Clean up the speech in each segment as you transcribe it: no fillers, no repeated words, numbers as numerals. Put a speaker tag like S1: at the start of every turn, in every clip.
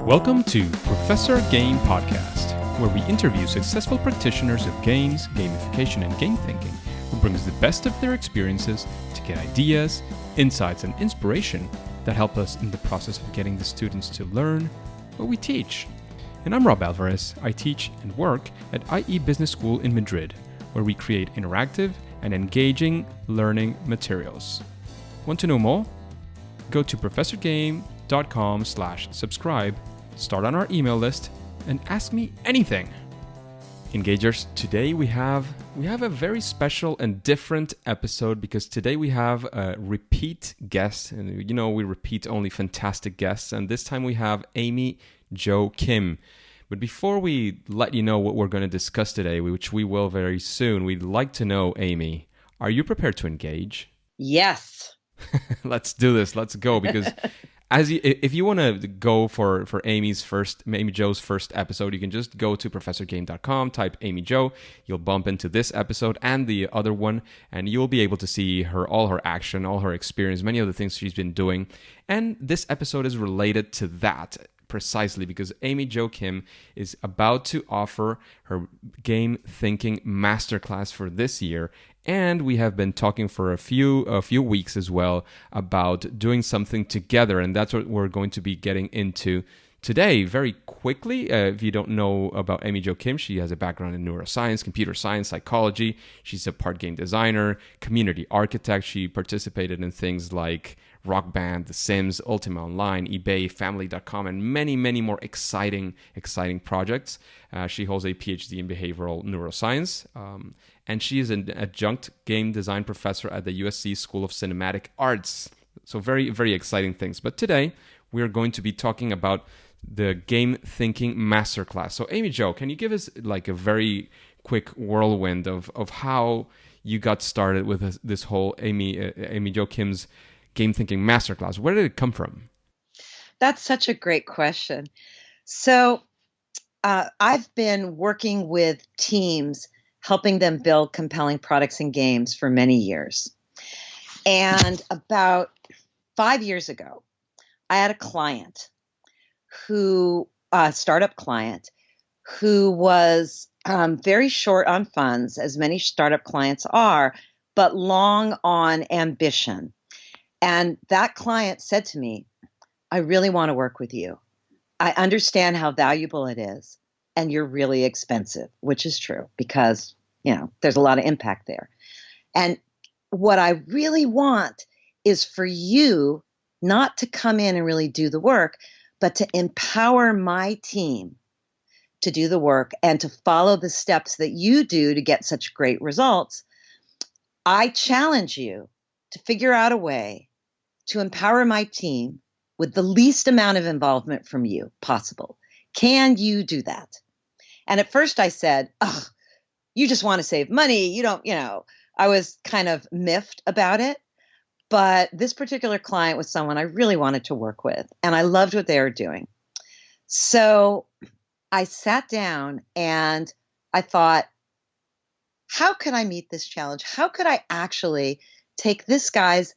S1: Welcome to Professor Game Podcast, where we interview successful practitioners of games, gamification, and game thinking who brings the best of their experiences to get ideas, insights, and inspiration that help us in the process of getting the students to learn what we teach. And I'm Rob Alvarez. I teach and work at IE Business School in Madrid, where we create interactive and engaging learning materials. Want to know more? Go to professorgame.com/subscribe, start on our email list, and ask me anything. Engagers, today we have a very special and different episode because today we have a repeat guest, and we repeat only fantastic guests, and this time we have Amy Jo Kim. But before we let you know what we're going to discuss today, which we will very soon, we'd like to know, Amy, are you prepared to engage?
S2: Yes.
S1: Let's do this. Let's go. Because if you want to go for Amy Jo's first episode, you can just go to professorgame.com, type Amy Jo. You'll bump into this episode and the other one, and you'll be able to see all her action, all her experience, many of the things she's been doing. And this episode is related to that precisely because Amy Jo Kim is about to offer her game thinking masterclass for this year. And we have been talking for a few weeks as well about doing something together. And that's what we're going to be getting into today very quickly. If you don't know about Amy Jo Kim, she has a background in neuroscience, computer science, psychology. She's a part game designer, community architect. She participated in things like Rock Band, The Sims, Ultima Online, eBay, Family.com, and many, many more exciting projects. She holds a Ph.D. in Behavioral Neuroscience, and she is an adjunct game design professor at the USC School of Cinematic Arts. So very, very exciting things. But today, we're going to be talking about the Game Thinking Masterclass. So Amy Jo, can you give us like a very quick whirlwind of how you got started with this whole Amy Jo Kim's Game Thinking Masterclass? Where did it come from?
S2: That's such a great question. So I've been working with teams, helping them build compelling products and games for many years. And about 5 years ago, I had a client a startup client, who was very short on funds, as many startup clients are, but long on ambition. And that client said to me, I really want to work with you. I understand how valuable it is, and you're really expensive, which is true because, there's a lot of impact there. And what I really want is for you not to come in and really do the work, but to empower my team to do the work and to follow the steps that you do to get such great results. I challenge you to figure out a way to empower my team with the least amount of involvement from you possible. Can you do that? And at first I said, you just want to save money. You don't, I was kind of miffed about it. But this particular client was someone I really wanted to work with, and I loved what they were doing. So I sat down and I thought, how could I meet this challenge? How could I actually take this guy's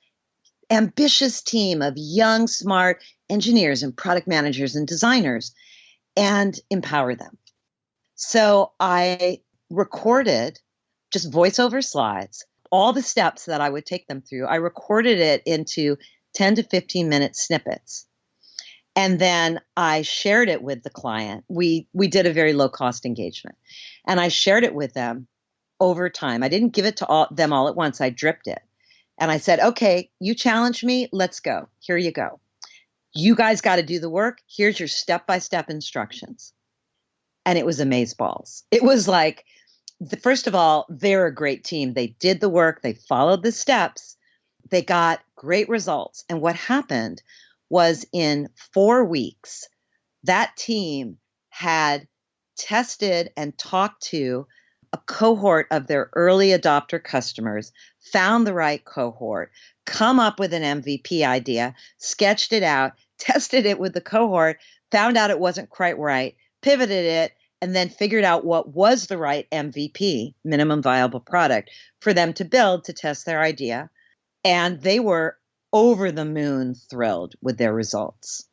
S2: ambitious team of young, smart engineers and product managers and designers and empower them? So I recorded just voiceover slides, all the steps that I would take them through. I recorded it into 10 to 15 minute snippets. And then I shared it with the client. We did a very low cost engagement. And I shared it with them over time. I didn't give it to them all at once. I dripped it. And I said, okay, you challenged me. Let's go. Here you go. You guys got to do the work. Here's your step-by-step instructions. And it was amazeballs. It was like, first of all, they're a great team. They did the work. They followed the steps. They got great results. And what happened was in 4 weeks, that team had tested and talked to a cohort of their early adopter customers, found the right cohort, come up with an MVP idea, sketched it out, tested it with the cohort, found out it wasn't quite right, pivoted it, and then figured out what was the right MVP, minimum viable product, for them to build to test their idea. And they were over the moon thrilled with their results.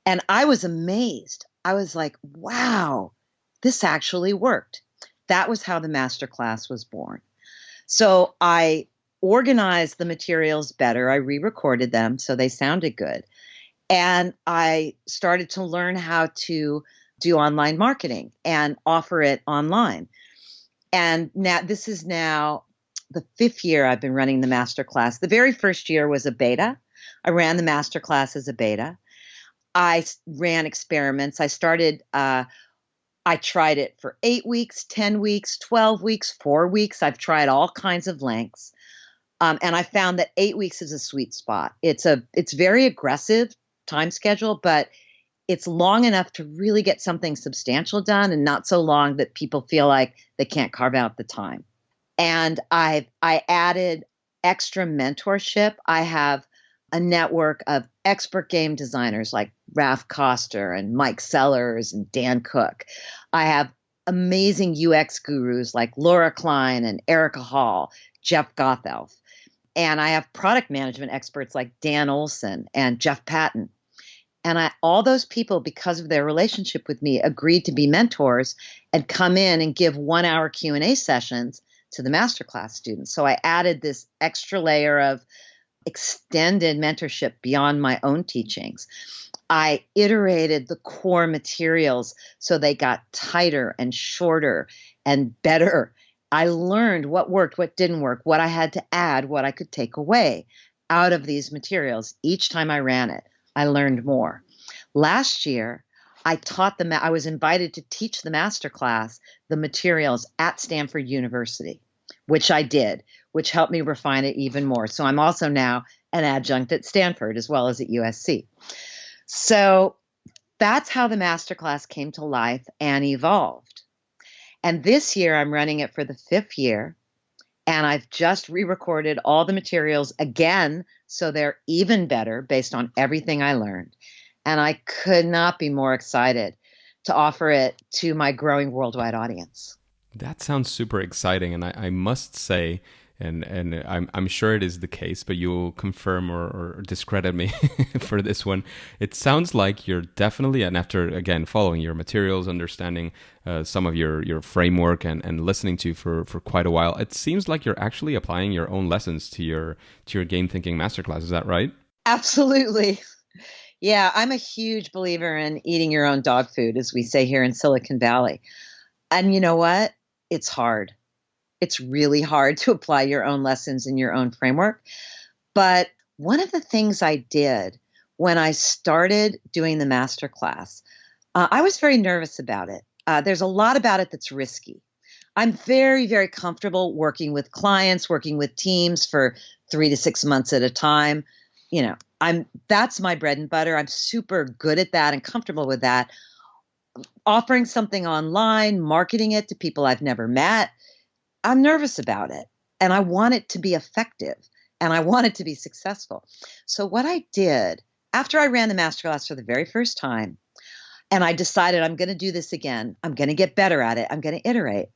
S2: And I was amazed. I was like, wow, this actually worked. That was how the masterclass was born. So I organized the materials better. I re-recorded them so they sounded good. And I started to learn how to do online marketing and offer it online. And now this is now the 5th year I've been running the masterclass. The very first year was a beta. I ran the masterclass as a beta. I ran experiments. I tried it for 8 weeks, 10 weeks, 12 weeks, 4 weeks. I've tried all kinds of lengths. And I found that 8 weeks is a sweet spot. It's very aggressive time schedule, but it's long enough to really get something substantial done and not so long that people feel like they can't carve out the time. And I added extra mentorship. I have a network of expert game designers like Ralph Koster and Mike Sellers and Dan Cook. I have amazing UX gurus like Laura Klein and Erica Hall, Jeff Gothelf. And I have product management experts like Dan Olson and Jeff Patton. And all those people, because of their relationship with me, agreed to be mentors and come in and give 1-hour Q&A sessions to the masterclass students. So I added this extra layer of extended mentorship beyond my own teachings. I iterated the core materials so they got tighter and shorter and better. I learned what worked, what didn't work, what I had to add, what I could take away out of these materials. Each time I ran it, I learned more. Last year, I taught them. I was invited to teach the masterclass, the materials at Stanford University, which I did, which helped me refine it even more. So I'm also now an adjunct at Stanford as well as at USC. So that's how the masterclass came to life and evolved. And this year I'm running it for the 5th year. And I've just re-recorded all the materials again, so they're even better based on everything I learned. And I could not be more excited to offer it to my growing worldwide audience.
S1: That sounds super exciting. And I must say, and I'm sure it is the case, but you'll confirm or discredit me for this one. It sounds like you're definitely, and after, again, following your materials, understanding some of your framework and listening to for quite a while, it seems like you're actually applying your own lessons to your game thinking masterclass. Is that right?
S2: Absolutely. Yeah, I'm a huge believer in eating your own dog food, as we say here in Silicon Valley. And you know what? It's hard. It's really hard to apply your own lessons in your own framework. But one of the things I did when I started doing the masterclass, I was very nervous about it. There's a lot about it that's risky. I'm very, very comfortable working with clients, working with teams for 3 to 6 months at a time. That's my bread and butter. I'm super good at that and comfortable with that. Offering something online, marketing it to people I've never met, I'm nervous about it, and I want it to be effective, and I want it to be successful. So what I did after I ran the masterclass for the very first time, and I decided I'm going to do this again, I'm going to get better at it, I'm going to iterate,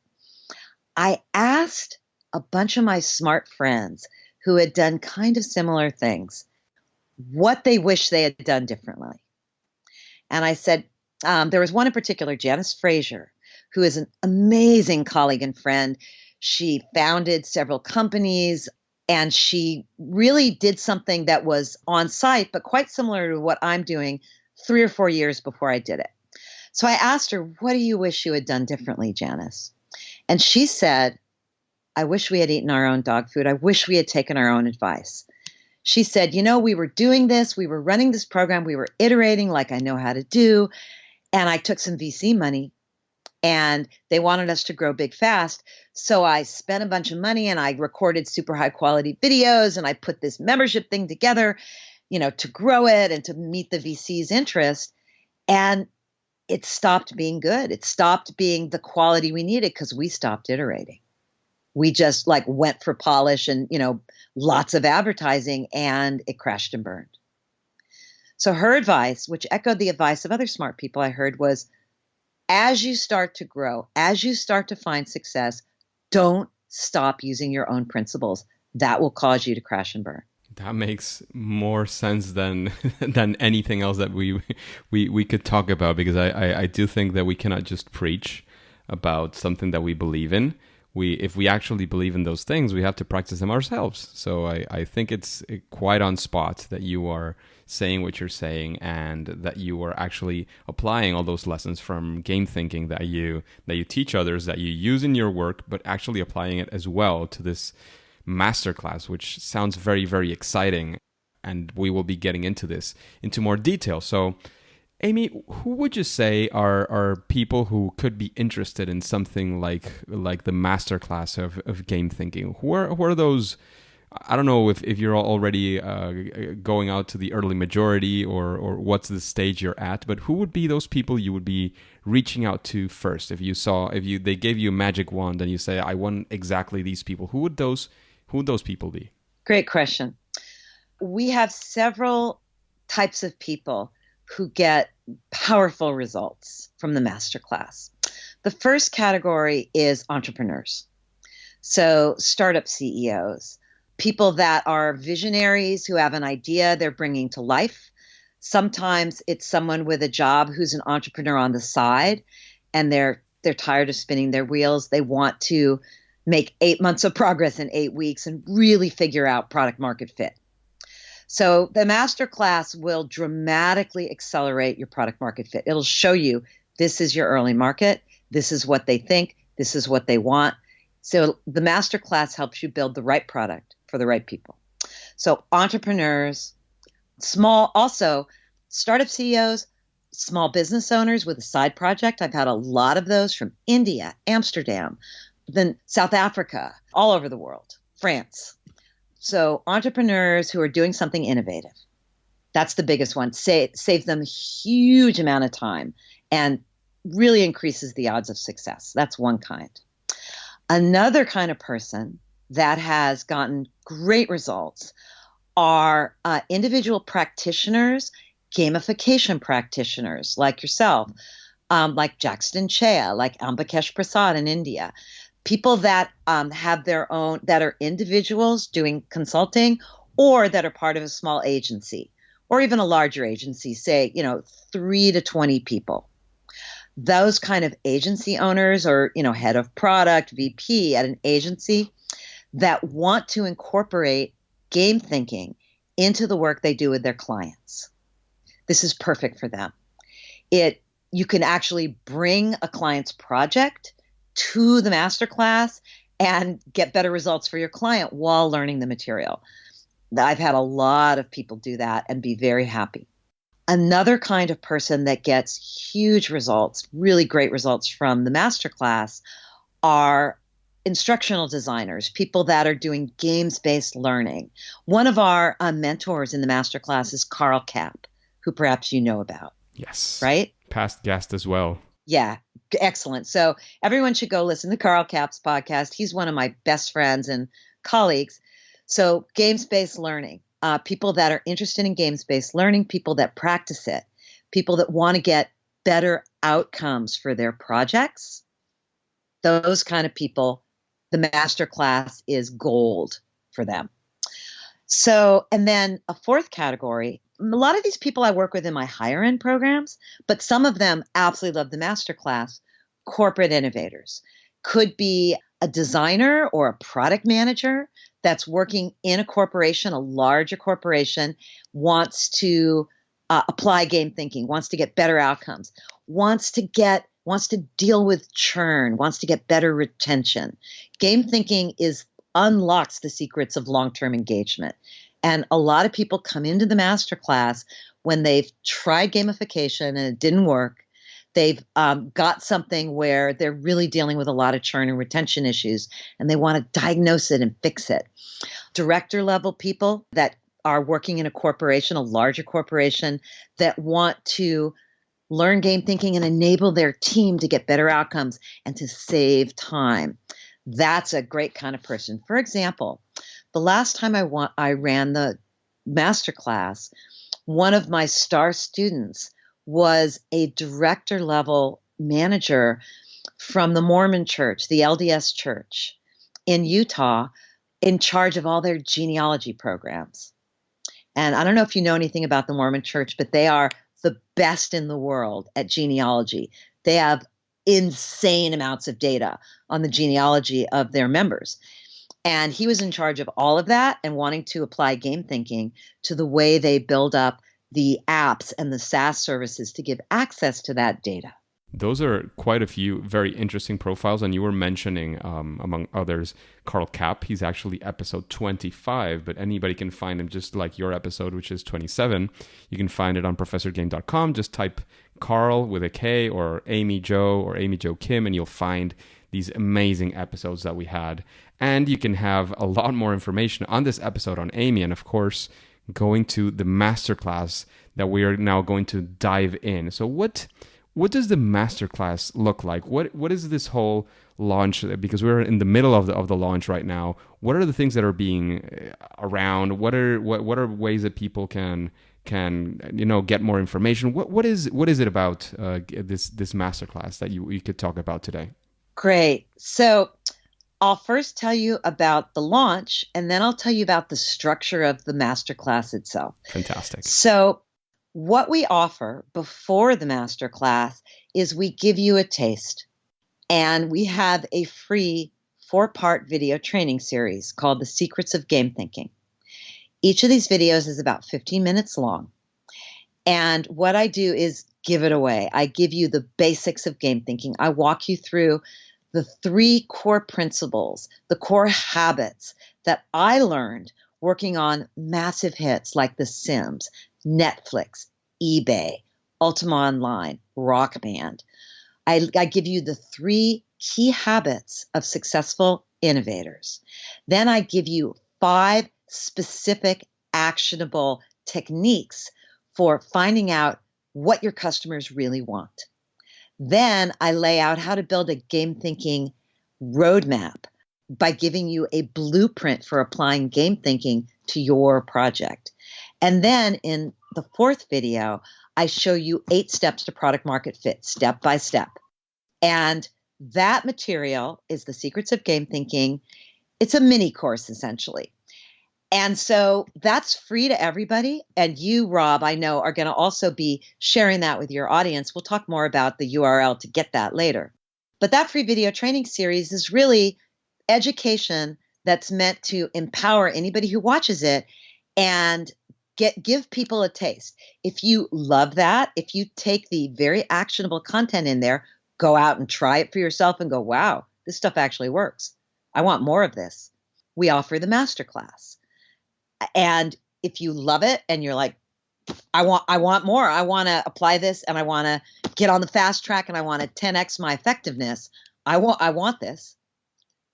S2: I asked a bunch of my smart friends who had done kind of similar things what they wish they had done differently. And I said, there was one in particular, Janice Frazier, who is an amazing colleague and friend. She founded several companies, and she really did something that was on site, but quite similar to what I'm doing 3 or 4 years before I did it. So I asked her, what do you wish you had done differently, Janice? And she said, I wish we had eaten our own dog food. I wish we had taken our own advice. She said, we were doing this, we were running this program, we were iterating like I know how to do, and I took some VC money. And they wanted us to grow big fast. So I spent a bunch of money and I recorded super high quality videos and I put this membership thing together, to grow it and to meet the VC's interest. And it stopped being good. It stopped being the quality we needed because we stopped iterating. We just went for polish and, lots of advertising, and it crashed and burned. So her advice, which echoed the advice of other smart people I heard, was, as you start to grow, as you start to find success, don't stop using your own principles. That will cause you to crash and burn.
S1: That makes more sense than than anything else that we could talk about, because I do think that we cannot just preach about something that we believe in. If we actually believe in those things, we have to practice them ourselves. So I think it's quite on spot that you are saying what you're saying, and that you are actually applying all those lessons from game thinking that you teach others, that you use in your work, but actually applying it as well to this masterclass, which sounds very, very exciting. And we will be getting into more detail. So, Amy, who would you say are people who could be interested in something like the masterclass of game thinking? Who are those? I don't know if you're already going out to the early majority, or what's the stage you're at, but who would be those people you would be reaching out to first if they gave you a magic wand and you say, I want exactly these people? Who would those people be?
S2: Great question. We have several types of people who get powerful results from the masterclass. The first category is entrepreneurs. So startup CEOs, people that are visionaries who have an idea they're bringing to life. Sometimes it's someone with a job who's an entrepreneur on the side, and they're tired of spinning their wheels. They want to make 8 months of progress in 8 weeks and really figure out product market fit. So the masterclass will dramatically accelerate your product market fit. It'll show you this is your early market. This is what they think. This is what they want. So the masterclass helps you build the right product for the right people. So entrepreneurs, also startup CEOs, small business owners with a side project. I've had a lot of those from India, Amsterdam, then South Africa, all over the world, France. So entrepreneurs who are doing something innovative, that's the biggest one. Saves them a huge amount of time and really increases the odds of success. That's one kind. Another kind of person that has gotten great results are individual practitioners, gamification practitioners like yourself, like Jackson Chea, like Ambikesh Prasad in India. People that have their own, that are individuals doing consulting, or that are part of a small agency or even a larger agency, say, 3 to 20 people. Those kind of agency owners, or, head of product, VP at an agency, that want to incorporate game thinking into the work they do with their clients. This is perfect for them. You can actually bring a client's project to the masterclass and get better results for your client while learning the material. I've had a lot of people do that and be very happy. Another kind of person that gets huge results, really great results from the masterclass, are instructional designers, people that are doing games-based learning. One of our mentors in the masterclass is Carl Kapp, who perhaps you know about.
S1: Yes.
S2: Right?
S1: Past guest as well.
S2: Yeah, excellent. So everyone should go listen to Carl Kapp's podcast. He's one of my best friends and colleagues. So games-based learning, people that are interested in games-based learning, people that practice it, people that want to get better outcomes for their projects, those kind of people, the masterclass is gold for them. So, and then a fourth category, a lot of these people I work with in my higher end programs, but some of them absolutely love the masterclass. Corporate innovators, could be a designer or a product manager that's working in a corporation, a larger corporation, wants to apply game thinking, wants to get better outcomes, wants to deal with churn, wants to get better retention. Game thinking unlocks the secrets of long-term engagement. And a lot of people come into the masterclass when they've tried gamification and it didn't work. They've got something where they're really dealing with a lot of churn and retention issues, and they want to diagnose it and fix it. Director level people that are working in a corporation, a larger corporation, that want to learn game thinking and enable their team to get better outcomes and to save time. That's a great kind of person. For example, the last time I ran the masterclass, one of my star students was a director level manager from the Mormon church, the LDS church in Utah, in charge of all their genealogy programs. And I don't know if you know anything about the Mormon Church, but they are the best in the world at genealogy. They have insane amounts of data on the genealogy of their members. And he was in charge of all of that and wanting to apply game thinking to the way they build up the apps and the SaaS services to give access to that data.
S1: Those are quite a few very interesting profiles. And you were mentioning, among others, Carl Kapp. He's actually episode 25, but anybody can find him just like your episode, which is 27. You can find it on professorgame.com. Just type Carl with a K or Amy Jo or Amy Jo Kim, and you'll find these amazing episodes that we had. And you can have a lot more information on this episode on Amy, and of course, going to the masterclass that we are now going to dive in. So what does the masterclass look like? What is this whole launch? Because we're in the middle of the launch right now. What are the things that are being around? What are ways that people can get more information? What is it about this masterclass that you could talk about today?
S2: Great. So I'll first tell you about the launch, and then I'll tell you about the structure of the masterclass itself.
S1: Fantastic.
S2: So what we offer before the masterclass is we give you a taste, and we have a free 4-part video training series called The Secrets of Game Thinking. Each of these videos is about 15 minutes long. And what I do is give it away. I give you the basics of game thinking. I walk you through the 3 core principles, the core habits that I learned working on massive hits like The Sims, Netflix, eBay, Ultima Online, Rock Band. I give you the 3 key habits of successful innovators. Then I give you 5 specific actionable techniques for finding out what your customers really want. Then I lay out how to build a game thinking roadmap by giving you a blueprint for applying game thinking to your project. And then in the 4th video, I show you 8 steps to product market fit, step by step. And that material is The Secrets of Game Thinking. It's a mini course, essentially. And so that's free to everybody. And you, Rob, I know, are going to also be sharing that with your audience. We'll talk more about the URL to get that later. But that free video training series is really education that's meant to empower anybody who watches it and give people a taste. If you love that, if you take the very actionable content in there, go out and try it for yourself and go, wow, this stuff actually works. I want more of this. We offer the masterclass. And if you love it and you're like, I want more, I want to apply this and I want to get on the fast track and I want to 10x my effectiveness. I want this.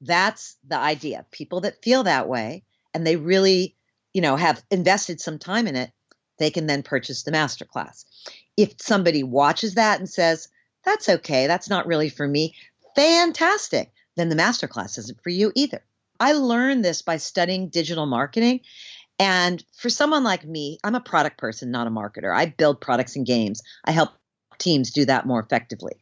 S2: That's the idea. People that feel that way and they really, have invested some time in it, they can then purchase the masterclass. If somebody watches that and says, that's okay, that's not really for me, fantastic, then the masterclass isn't for you either. I learned this by studying digital marketing. And for someone like me, I'm a product person, not a marketer. I build products and games. I help teams do that more effectively.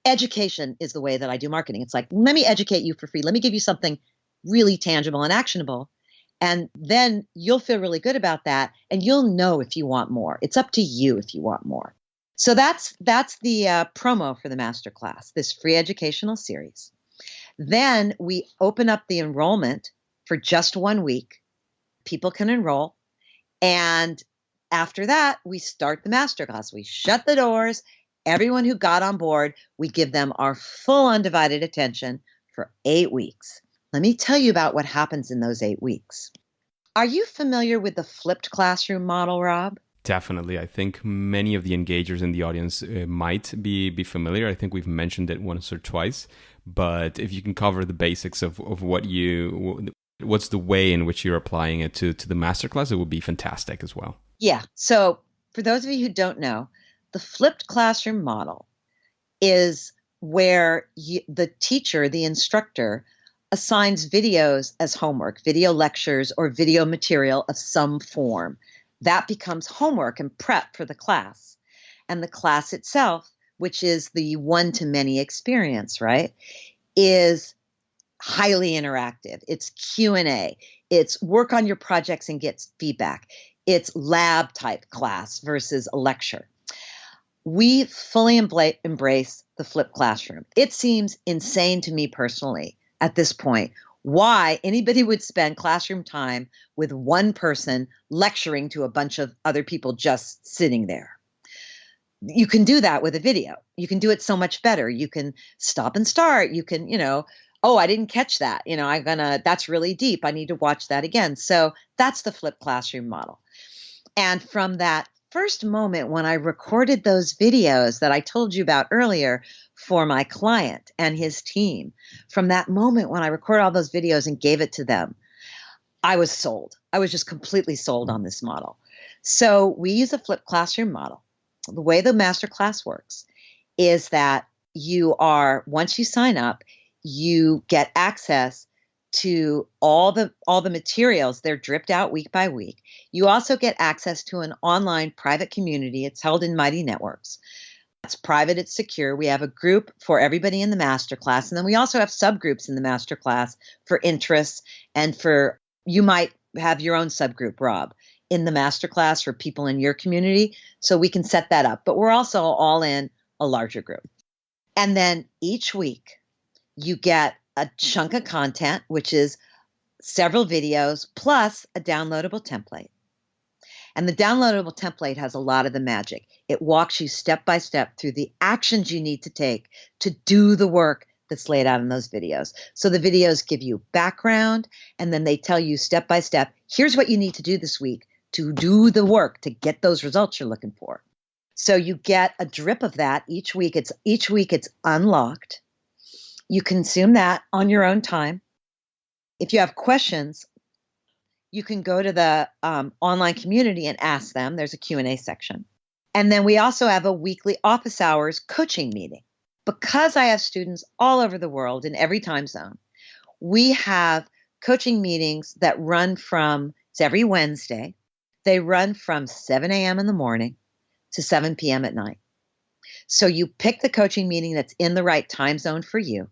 S2: Education is the way that I do marketing. It's like, let me educate you for free. Let me give you something really tangible and actionable. And then you'll feel really good about that. And you'll know if you want more. It's up to you if you want more. So that's the promo for the masterclass, this free educational series. Then we open up the enrollment for just 1 week. People can enroll. And after that, we start the masterclass. We shut the doors. Everyone who got on board, we give them our full undivided attention for 8 weeks. Let me tell you about what happens in those 8 weeks. Are you familiar with the flipped classroom model, Rob?
S1: Definitely. I think many of the engagers in the audience might be familiar. I think we've mentioned it once or twice. But if you can cover the basics of what's the way in which you're applying it to the masterclass, it would be fantastic as well.
S2: Yeah. So for those of you who don't know, the flipped classroom model is where the teacher, the instructor, assigns videos as homework, video lectures or video material of some form. That becomes homework and prep for the class. And the class itself, which is the one-to-many experience, right, is highly interactive. It's Q&A. It's work on your projects and get feedback. It's lab type class versus a lecture. We fully embrace the flipped classroom. It seems insane to me personally at this point why anybody would spend classroom time with one person lecturing to a bunch of other people just sitting there. You can do that with a video. You can do it so much better. You can stop and start. You can, oh, I didn't catch that. That's really deep. I need to watch that again. So that's the flipped classroom model. And from that first moment when I recorded those videos that I told you about earlier for my client and his team, from that moment when I recorded all those videos and gave it to them, I was sold. I was just completely sold on this model. So we use a flipped classroom model. The way the Masterclass works is that once you sign up, you get access to all the materials. They're dripped out week by week. You also get access to an online private community. It's held in Mighty Networks. It's private, it's secure. We have a group for everybody in the Masterclass. And then we also have subgroups in the Masterclass for interests and you might have your own subgroup, Rob, in the Masterclass for people in your community. So we can set that up. But we're also all in a larger group. And then each week you get a chunk of content, which is several videos plus a downloadable template. And the downloadable template has a lot of the magic. It walks you step by step through the actions you need to take to do the work that's laid out in those videos. So the videos give you background, and then they tell you step by step, here's what you need to do this week to do the work to get those results you're looking for. So you get a drip of that each week. Each week it's unlocked. You consume that on your own time. If you have questions, you can go to the online community and ask them. There's a Q&A section. And then we also have a weekly office hours coaching meeting. Because I have students all over the world in every time zone, we have coaching meetings that it's every Wednesday. They run from 7 a.m. in the morning to 7 p.m. at night. So you pick the coaching meeting that's in the right time zone for you.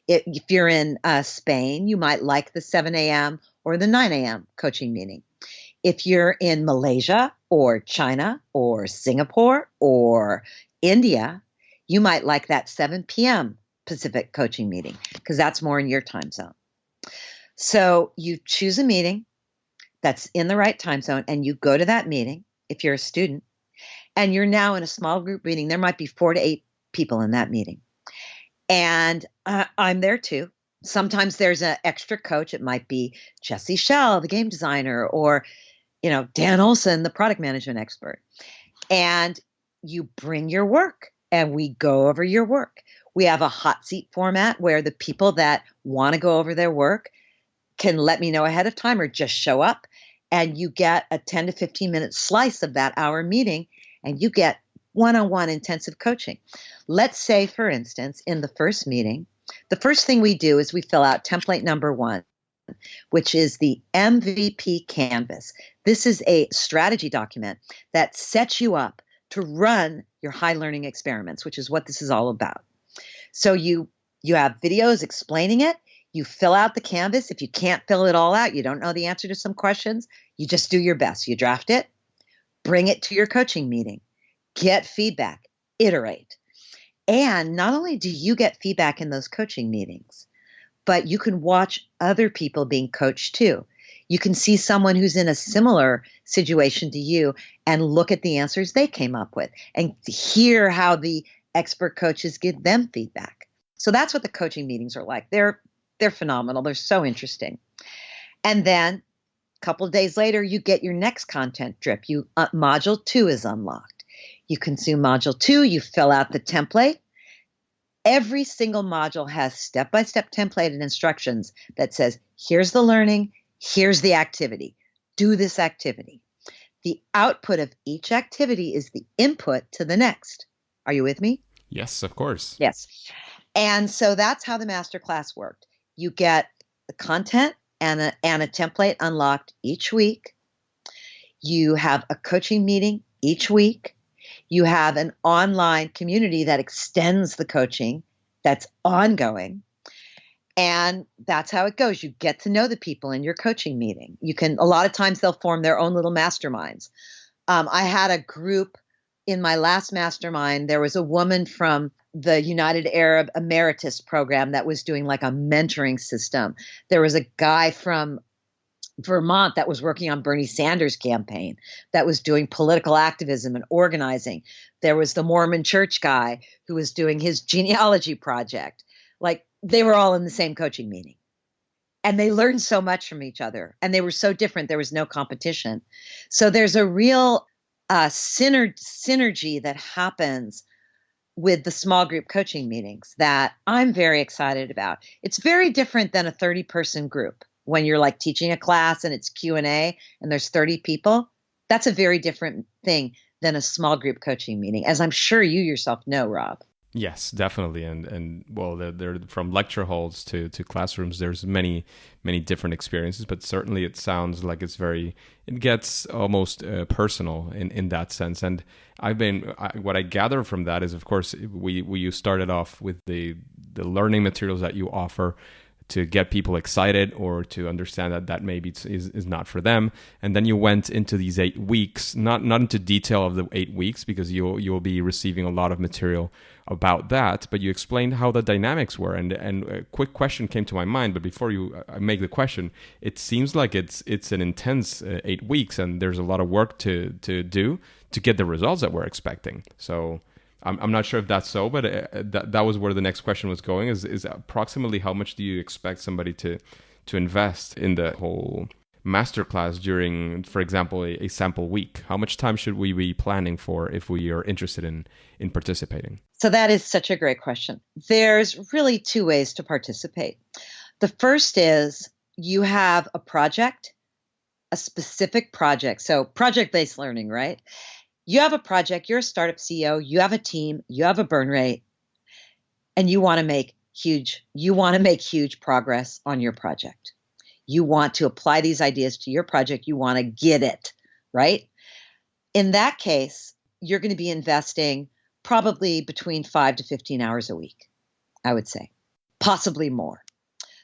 S2: If you're in Spain, you might like the 7 a.m. or the 9 a.m. coaching meeting. If you're in Malaysia or China or Singapore or India, you might like that 7 p.m. Pacific coaching meeting because that's more in your time zone. So you choose a meeting that's in the right time zone and you go to that meeting if you're a student and you're now in a small group meeting. There might be 4 to 8 people in that meeting. And I'm there too. Sometimes there's an extra coach. It might be Jesse Schell, the game designer, or Dan Olson, the product management expert. And you bring your work and we go over your work. We have a hot seat format where the people that want to go over their work can let me know ahead of time or just show up. And you get a 10 to 15 minute slice of that hour meeting and you get one-on-one intensive coaching. Let's say, for instance, in the first meeting, the first thing we do is we fill out template number 1, which is the MVP canvas. This is a strategy document that sets you up to run your high learning experiments, which is what this is all about. So you have videos explaining it. You fill out the canvas. If you can't fill it all out, you don't know the answer to some questions, you just do your best. You draft it, bring it to your coaching meeting, get feedback, iterate. And not only do you get feedback in those coaching meetings, but you can watch other people being coached too. You can see someone who's in a similar situation to you and look at the answers they came up with and hear how the expert coaches give them feedback. So that's what the coaching meetings are like. They're phenomenal. They're so interesting. And then a couple of days later, you get your next content drip. Module 2 is unlocked. You consume module 2, you fill out the template. Every single module has step-by-step templated instructions that says, here's the learning, here's the activity. Do this activity. The output of each activity is the input to the next. Are you with me?
S1: Yes, of course.
S2: Yes. And so that's how the masterclass worked. You get the content and a template unlocked each week. You have a coaching meeting each week. You have an online community that extends the coaching that's ongoing. And that's how it goes. You get to know the people in your coaching meeting. A lot of times they'll form their own little masterminds. I had a group in my last mastermind. There was a woman from the United Arab Emeritus program that was doing like a mentoring system. There was a guy from Vermont that was working on Bernie Sanders' campaign, that was doing political activism and organizing. There was the Mormon church guy who was doing his genealogy project. Like, they were all in the same coaching meeting. And they learned so much from each other. And they were so different. There was no competition. So there's a real synergy that happens with the small group coaching meetings that I'm very excited about. It's very different than a 30-person group. When you're like teaching a class and it's Q&A and there's 30 people, that's a very different thing than a small group coaching meeting, as I'm sure you yourself know, Rob.
S1: Yes, definitely. And well, they're from lecture halls to classrooms. There's many different experiences, but certainly it sounds like it gets almost personal in that sense. And what I gather from that is, of course, you started off with the learning materials that you offer to get people excited or to understand that maybe is not for them. And then you went into these 8 weeks, not into detail of the 8 weeks, because you'll be receiving a lot of material about that, but you explained how the dynamics were. And a quick question came to my mind, but before I make the question, it seems like it's an intense 8 weeks, and there's a lot of work to do to get the results that we're expecting. So I'm not sure if that's so, but that was where the next question was going, is approximately how much do you expect somebody to invest in the whole masterclass during, for example, a sample week? How much time should we be planning for if we are interested in participating?
S2: So that is such a great question. There's really 2 ways to participate. The first is you have a project, a specific project. So project-based learning, right? You have a project, you're a startup CEO, you have a team, you have a burn rate, and you want to make huge progress on your project. You want to apply these ideas to your project. You want to get it, right? In that case, you're going to be investing probably between 5 to 15 hours a week, I would say, possibly more.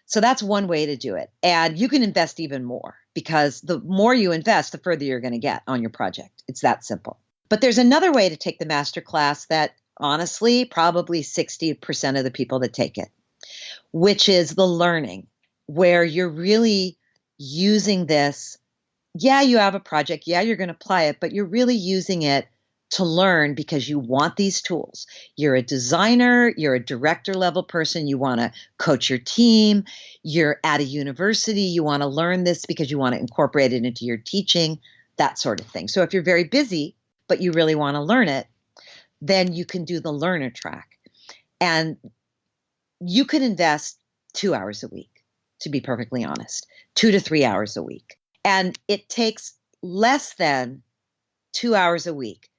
S2: So that's one way to do it. And you can invest even more, because the more you invest, the further you're going to get on your project. It's that simple. But there's another way to take the masterclass that honestly, probably 60% of the people that take it, which is the learning, where you're really using this. Yeah, you have a project. Yeah, you're going to apply it, but you're really using it to learn because you want these tools. You're a designer, you're a director level person, you want to coach your team, you're at a university, you want to learn this because you want to incorporate it into your teaching, that sort of thing. So if you're very busy, but you really want to learn it, then you can do the learner track. And you could invest 2 hours a week, to be perfectly honest, 2 to 3 hours a week. And it takes less than 2 hours a week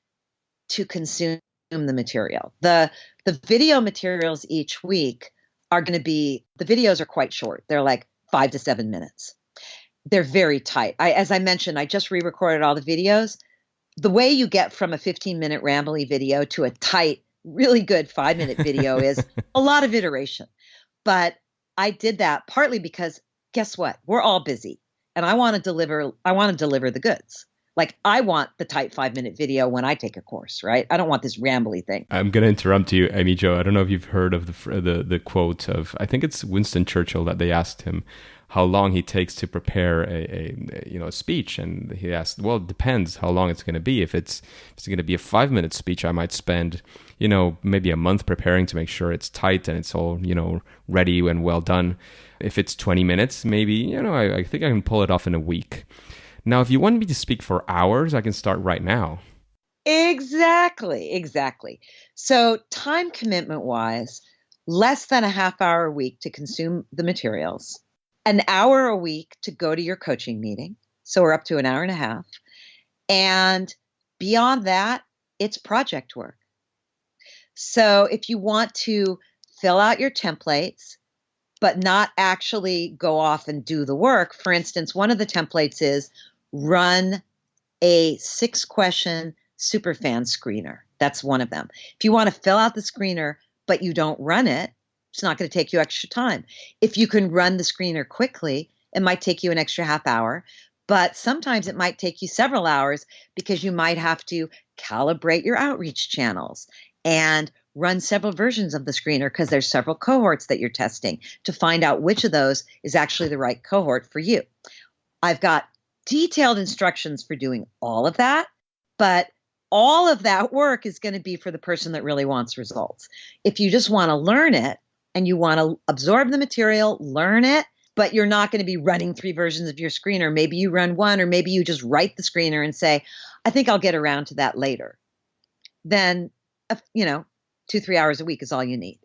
S2: to consume the material. The video materials each week are going to be, the videos are quite short. They're like 5 to 7 minutes. They're very tight. As I mentioned, I just re-recorded all the videos. The way you get from a 15-minute rambly video to a tight, really good 5-minute video is a lot of iteration. But I did that partly because guess what? We're all busy, and I want to deliver the goods. Like, I want the tight 5-minute video when I take a course, right? I don't want this rambly thing.
S1: I'm going to interrupt you, Amy Jo. I don't know if you've heard of the quote of, I think it's Winston Churchill, that they asked him how long he takes to prepare a speech, and he asked, well, it depends how long it's going to be. If it's going to be a 5-minute speech, I might spend maybe a month preparing to make sure it's tight and it's all ready and well done. If it's 20 minutes, maybe I think I can pull it off in a week. Now, if you want me to speak for hours, I can start right now.
S2: Exactly. So time commitment wise, less than a half hour a week to consume the materials, an hour a week to go to your coaching meeting. So we're up to an hour and a half. And beyond that, it's project work. So if you want to fill out your templates, but not actually go off and do the work, for instance, one of the templates is run a 6-question superfan screener. That's one of them. If you want to fill out the screener, but you don't run it, It's not going to take you extra time. If you can run the screener quickly, it might take you an extra half hour, but sometimes it might take you several hours because you might have to calibrate your outreach channels and run several versions of the screener because there's several cohorts that you're testing to find out which of those is actually the right cohort for you. I've got detailed instructions for doing all of that, but all of that work is going to be for the person that really wants results. If you just want to learn it and you want to absorb the material, learn it, but you're not going to be running 3 versions of your screener. Maybe you run 1, or maybe you just write the screener and say, I think I'll get around to that later. Then, 2-3 hours a week is all you need.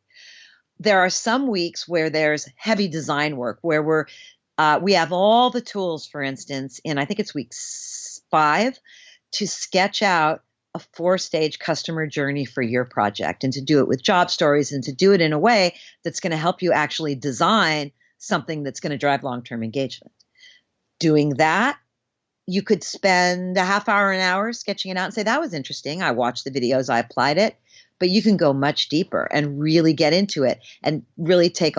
S2: There are some weeks where there's heavy design work, where we have all the tools, for instance, in I think it's week 5, to sketch out a 4-stage customer journey for your project, and to do it with job stories, and to do it in a way that's going to help you actually design something that's going to drive long-term engagement. Doing that, you could spend a half hour, an hour sketching it out and say, that was interesting. I watched the videos, I applied it. But you can go much deeper and really get into it and really take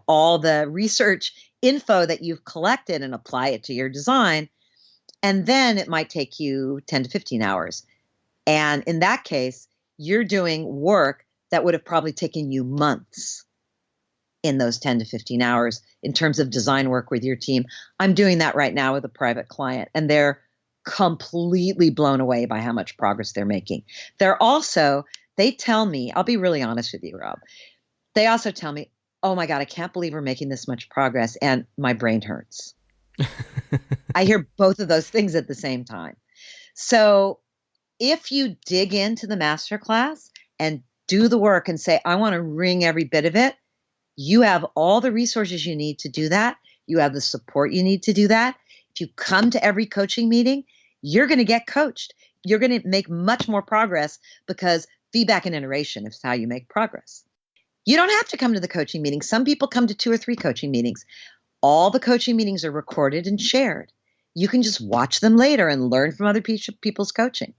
S2: all the research info that you've collected and apply it to your design. And then it might take you 10 to 15 hours. And in that case, you're doing work that would have probably taken you months in those 10 to 15 hours in terms of design work with your team. I'm doing that right now with a private client, and they're completely blown away by how much progress they're making. They tell me, I'll be really honest with you, Rob. They also tell me, oh my God, I can't believe we're making this much progress, and my brain hurts. I hear both of those things at the same time. So if you dig into the masterclass and do the work and say, I want to wring every bit of it, you have all the resources you need to do that. You have the support you need to do that. If you come to every coaching meeting, you're going to get coached. You're going to make much more progress, because feedback and iteration is how you make progress. You don't have to come to the coaching meetings. Some people come to 2 or 3 coaching meetings. All the coaching meetings are recorded and shared. You can just watch them later and learn from other people's coaching.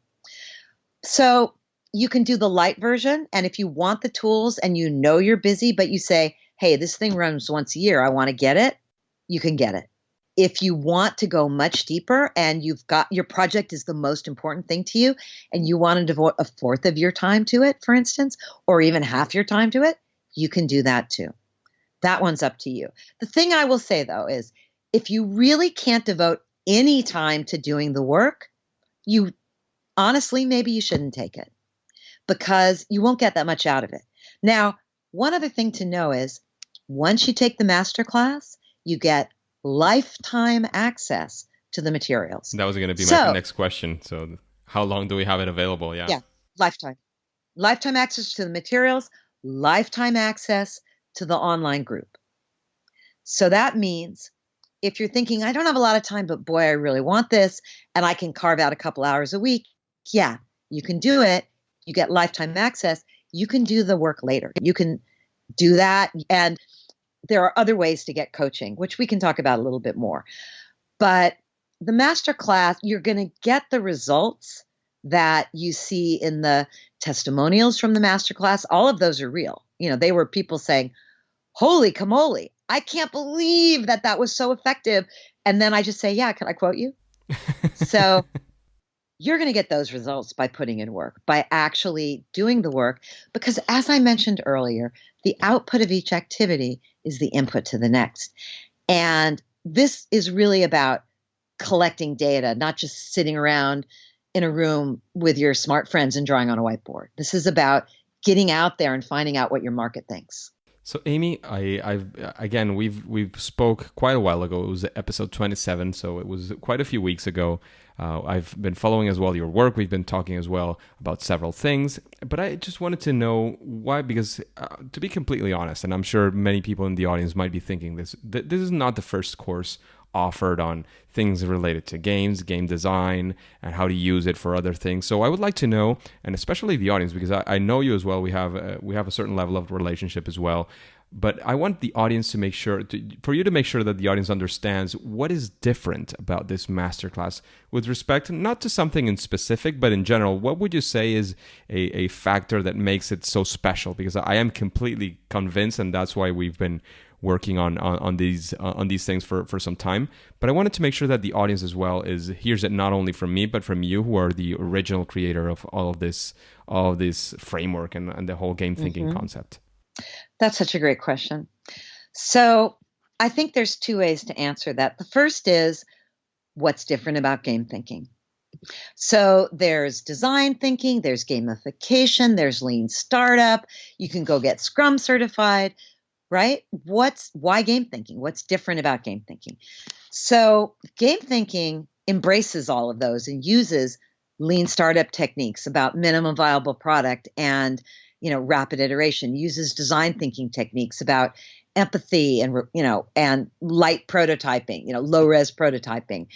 S2: So you can do the light version. And if you want the tools and you're busy, but you say, hey, this thing runs once a year, I want to get it, you can get it. If you want to go much deeper and you've got your project is the most important thing to you, and you want to devote a 1/4 of your time to it, for instance, or even half your time to it, you can do that too. That one's up to you. The thing I will say, though, is if you really can't devote any time to doing the work, maybe you shouldn't take it, because you won't get that much out of it. Now, one other thing to know is once you take the masterclass, you get lifetime access to the materials.
S1: That was going to be my next question. So how long do we have it available?
S2: Yeah, lifetime. Lifetime access to the materials, lifetime access to the online group. So that means if you're thinking, I don't have a lot of time, but boy, I really want this, and I can carve out a couple hours a week, yeah, you can do it. You get lifetime access. You can do the work later. You can do that. And there are other ways to get coaching, which we can talk about a little bit more. But the masterclass, you're going to get the results that you see in the testimonials from the masterclass. All of those are real. They were people saying, holy camole, I can't believe that was so effective. And then I just say, yeah, can I quote you? So you're going to get those results by putting in work, by actually doing the work, because as I mentioned earlier, the output of each activity is the input to the next. And this is really about collecting data, not just sitting around in a room with your smart friends and drawing on a whiteboard. This is about getting out there and finding out what your market thinks.
S1: So Amy, we've spoke quite a while ago. It was episode 27, so it was quite a few weeks ago. I've been following as well your work. We've been talking as well about several things, but I just wanted to know why, because to be completely honest, and I'm sure many people in the audience might be thinking this is not the first course offered on things related to games, game design, and how to use it for other things. So I would like to know, and especially the audience, because I know you as well. We have a certain level of relationship as well. But I want the audience to make sure, for you to make sure that the audience understands what is different about this masterclass with respect not to something in specific, but in general. What would you say is a factor that makes it so special? Because I am completely convinced, and that's why we've been working on these things for some time. But I wanted to make sure that the audience as well hears it not only from me, but from you, who are the original creator of all of this framework and the whole game thinking concept.
S2: That's such a great question. So I think there's two ways to answer that. The first is, what's different about game thinking? So there's design thinking, there's gamification, there's lean startup. You can go get Scrum certified, right? Why game thinking? What's different about game thinking? So game thinking embraces all of those and uses lean startup techniques about minimum viable product and rapid iteration, uses design thinking techniques about empathy and light prototyping, low res prototyping.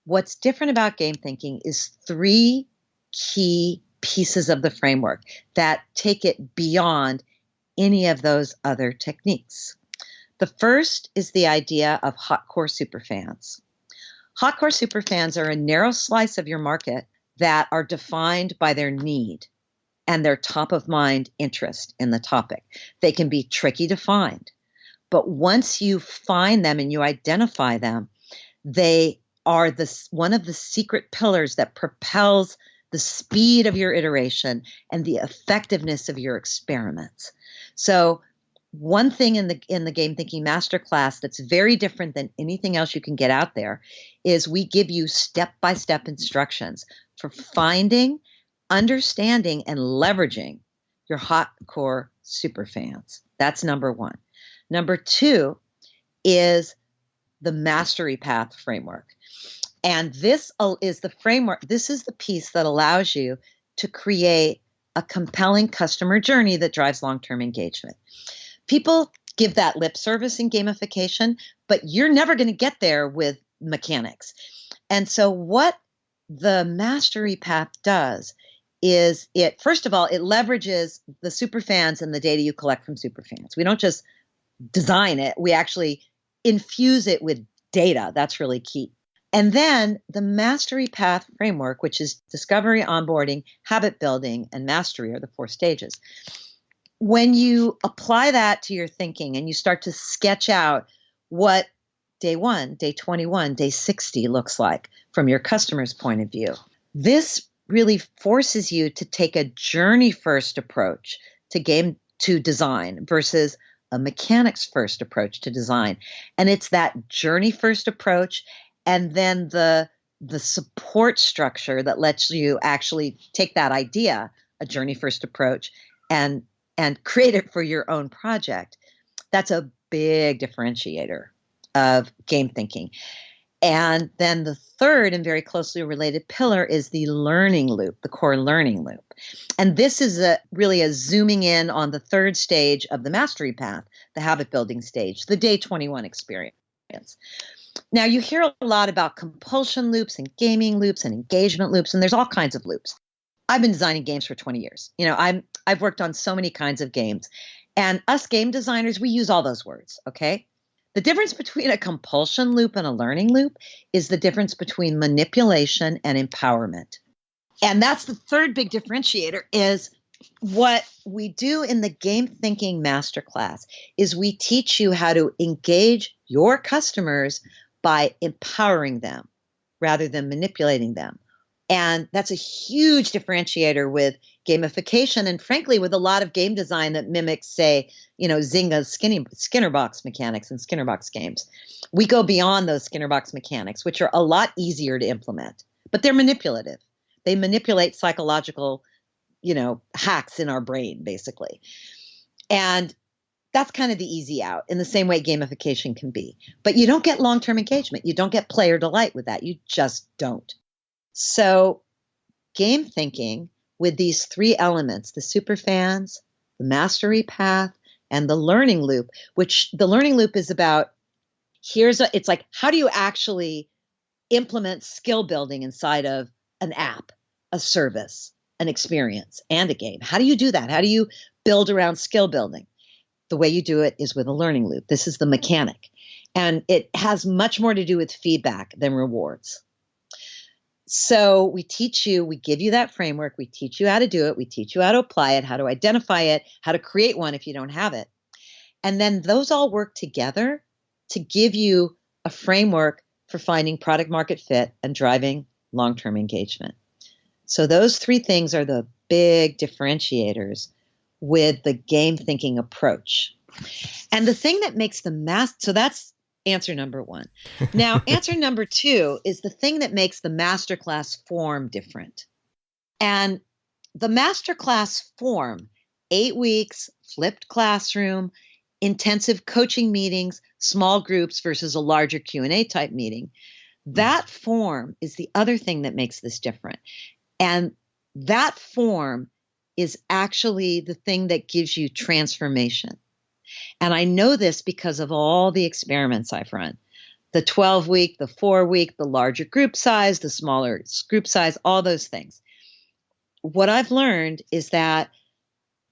S2: What's different about game thinking is three key pieces of the framework that take it beyond any of those other techniques. The first is the idea of hot core superfans. Hot core superfans are a narrow slice of your market that are defined by their need and their top of mind interest in the topic. They can be tricky to find, but once you find them and you identify them, they are one of the secret pillars that propels the speed of your iteration and the effectiveness of your experiments. So one thing in the Game Thinking Masterclass that's very different than anything else you can get out there is we give you step-by-step instructions for finding, understanding, and leveraging your hot core superfans. That's number one. Number two is the mastery path framework. And this is the framework. This is the piece that allows you to create a compelling customer journey that drives long-term engagement. People give that lip service in gamification, but you're never going to get there with mechanics. And so what the mastery path does is first of all, it leverages the superfans and the data you collect from superfans. We don't just design it, we actually infuse it with data. That's really key. And then the mastery path framework, which is discovery, onboarding, habit building, and mastery, are the 4 stages. When you apply that to your thinking and you start to sketch out what day 1, day 21, day 60 looks like from your customer's point of view, this really forces you to take a journey-first approach to design versus a mechanics-first approach to design. And it's that journey-first approach and then the support structure that lets you actually take that idea, a journey-first approach, and create it for your own project. That's a big differentiator of game thinking. And then the third and very closely related pillar is the learning loop, the core learning loop. And this is really a zooming in on the third stage of the mastery path, the habit building stage, the day 21 experience. Now, you hear a lot about compulsion loops and gaming loops and engagement loops, and there's all kinds of loops. I've been designing games for 20 years. I've worked on so many kinds of games. And us game designers, we use all those words, okay? The difference between a compulsion loop and a learning loop is the difference between manipulation and empowerment. And that's the third big differentiator is what we do in the Game Thinking Masterclass is we teach you how to engage your customers by empowering them rather than manipulating them. And that's a huge differentiator with gamification and frankly with a lot of game design that mimics, say, Zynga's Skinner box mechanics and Skinner box games. We go beyond those Skinner box mechanics, which are a lot easier to implement, but they're manipulative. They manipulate psychological, hacks in our brain, basically. And that's kind of the easy out in the same way gamification can be. But you don't get long-term engagement. You don't get player delight with that. You just don't. So game thinking with these 3 elements, the superfans, the mastery path, and the learning loop, which the learning loop is about, it's like, how do you actually implement skill building inside of an app, a service, an experience, and a game? How do you do that? How do you build around skill building? the way you do it is with a learning loop. This is the mechanic. And it has much more to do with feedback than rewards. So we give you that framework. We teach you how to do it. We teach you how to apply it, how to identify it, how to create one if you don't have it. And then those all work together to give you a framework for finding product market fit and driving long-term engagement. So those three things are the big differentiators with the game thinking approach. And the thing that makes so that's answer number one. Now, answer number two is the thing that makes the masterclass form different. And the masterclass form, 8 weeks, flipped classroom, intensive coaching meetings, small groups versus a larger Q&A type meeting. That form is the other thing that makes this different. And that form is actually the thing that gives you transformation. And I know this because of all the experiments I've run. The 12-week, the 4-week, the larger group size, the smaller group size, all those things. What I've learned is that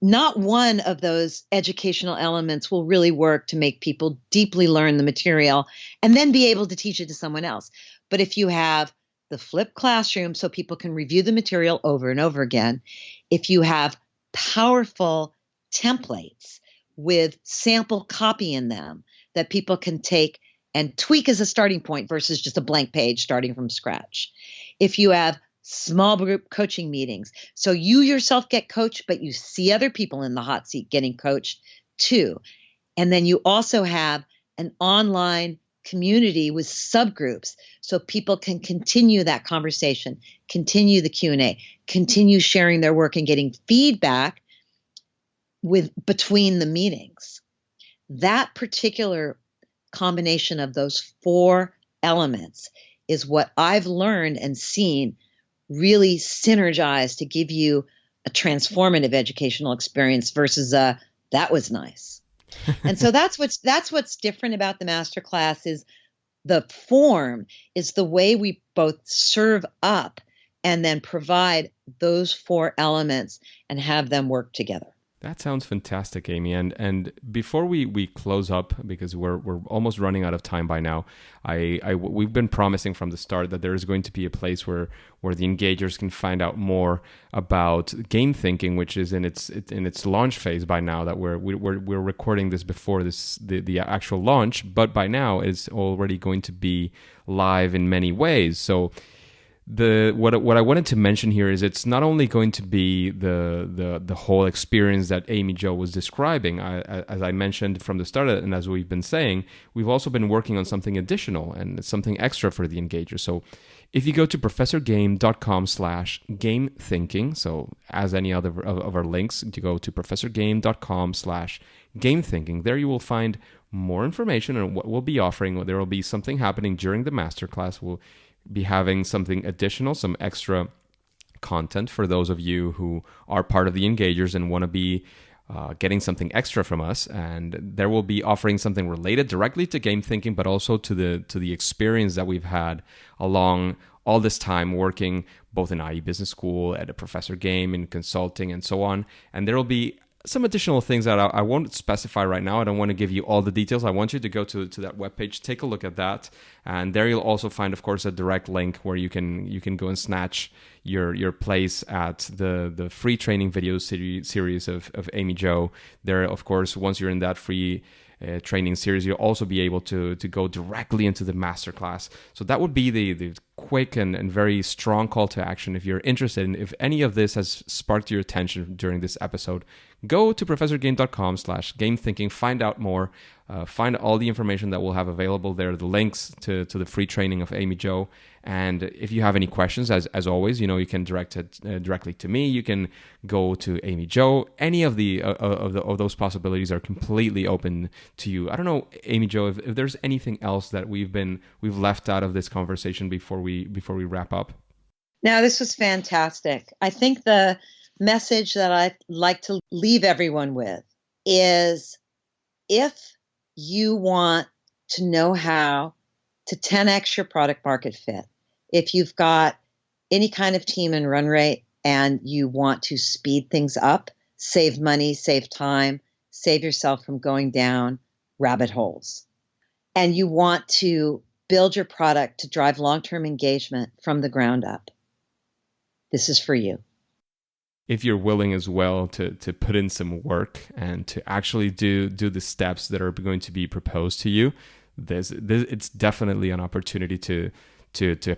S2: not one of those educational elements will really work to make people deeply learn the material and then be able to teach it to someone else. But if you have the flipped classroom so people can review the material over and over again, if you have powerful templates with sample copy in them that people can take and tweak as a starting point versus just a blank page starting from scratch. If you have small group coaching meetings, so you yourself get coached, but you see other people in the hot seat getting coached too. And then you also have an online community with subgroups so people can continue that conversation, continue the Q&A, continue sharing their work and getting feedback between the meetings. That particular combination of those 4 elements is what I've learned and seen really synergize to give you a transformative educational experience versus that was nice. And so that's what's different about the masterclass is the form is the way we both serve up and then provide those 4 elements and have them work together.
S1: That sounds fantastic, Amy. And before we close up, because we're almost running out of time by now, we've been promising from the start that there is going to be a place where the engagers can find out more about game thinking, which is in its launch phase by now. That we're recording this before the actual launch, but by now it's already going to be live in many ways. So what I wanted to mention here is it's not only going to be the whole experience that Amy Jo was describing. As I mentioned from the start, and as we've been saying, we've also been working on something additional and something extra for the engager. So if you go to professorgame.com/game thinking, so as any other of our links, you go to professorgame.com/game thinking. There you will find more information on what we'll be offering. There will be something happening during the masterclass. We'll be having something additional, some extra content for those of you who are part of the engagers and want to be getting something extra from us. And there will be offering something related directly to game thinking, but also to the experience that we've had along all this time working both in IE Business School, at a Professor Game, in consulting, and so on. And there will be some additional things that I won't specify right now. I don't want to give you all the details. I want you to go to that webpage, take a look at that, and there you'll also find, of course, a direct link where you can go and snatch your place at the free training video series of Amy Jo. There, of course, once you're in that free training series, you'll also be able to go directly into the masterclass. So that would be the quick and very strong call to action. If you're interested, if any of this has sparked your attention during this episode, go to professorgame.com/game thinking, find out more, find all the information that we'll have available there, the links to the free training of Amy Jo. And if you have any questions, as always, you can direct it directly to me. You can go to Amy Jo. Any of of those possibilities are completely open to you. I don't know, Amy Jo, if there's anything else that we've left out of this conversation before we wrap up.
S2: Now, this was fantastic. I think the message that I'd like to leave everyone with is if you want to know how to 10x your product market fit, if you've got any kind of team and run rate and you want to speed things up, save money, save time, save yourself from going down rabbit holes. And you want to build your product to drive long-term engagement from the ground up. This is for you.
S1: If you're willing as well to put in some work and to actually do the steps that are going to be proposed to you, it's definitely an opportunity to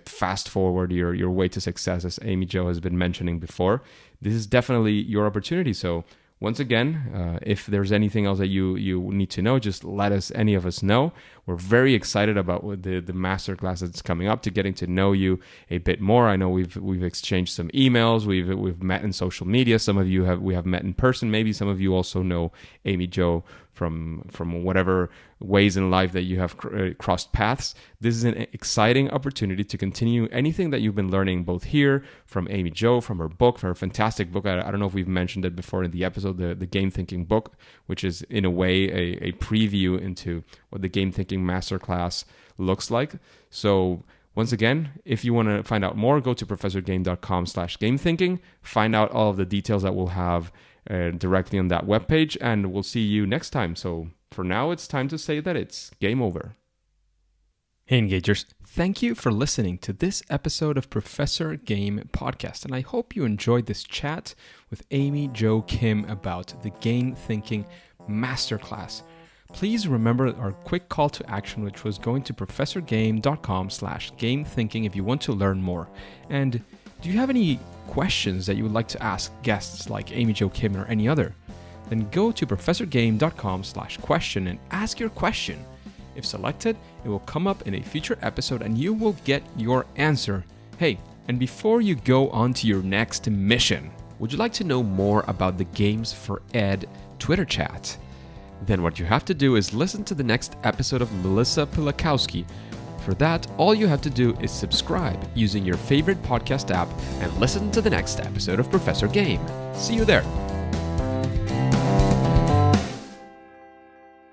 S1: fast forward your way to success, as Amy Jo has been mentioning before. This is definitely your opportunity. So once again, if there's anything else that you need to know, just let any of us know. We're very excited about the masterclass that's coming up, to getting to know you a bit more. I know we've exchanged some emails, we've met in social media. Some of you we have met in person. Maybe some of you also know Amy Jo from whatever ways in life that you have crossed paths. This is an exciting opportunity to continue anything that you've been learning, both here from Amy Jo, from her book, from her fantastic book. I don't know if we've mentioned it before in the episode, the Game Thinking book, which is in a way a preview into what the Game Thinking Masterclass looks like. So once again, if you want to find out more, go to professorgame.com/gamethinking. Find out all of the details that we'll have directly on that webpage, and we'll see you next time. So for now, it's time to say that it's game over. Hey Engagers, thank you for listening to this episode of Professor Game Podcast, and I hope you enjoyed this chat with Amy Jo Kim about the Game Thinking Masterclass. Please remember our quick call to action, which was going to professorgame.com/gamethinking if you want to learn more. And do you have any questions that you would like to ask guests like Amy Jo Kim or any other? Then go to professorgame.com/question and ask your question. If selected, it will come up in a future episode and you will get your answer. Hey, and before you go on to your next mission, would you like to know more about the Games for Ed Twitter chat? Then what you have to do is listen to the next episode of Melissa Pilakowski. For that, all you have to do is subscribe using your favorite podcast app and listen to the next episode of Professor Game. See you there.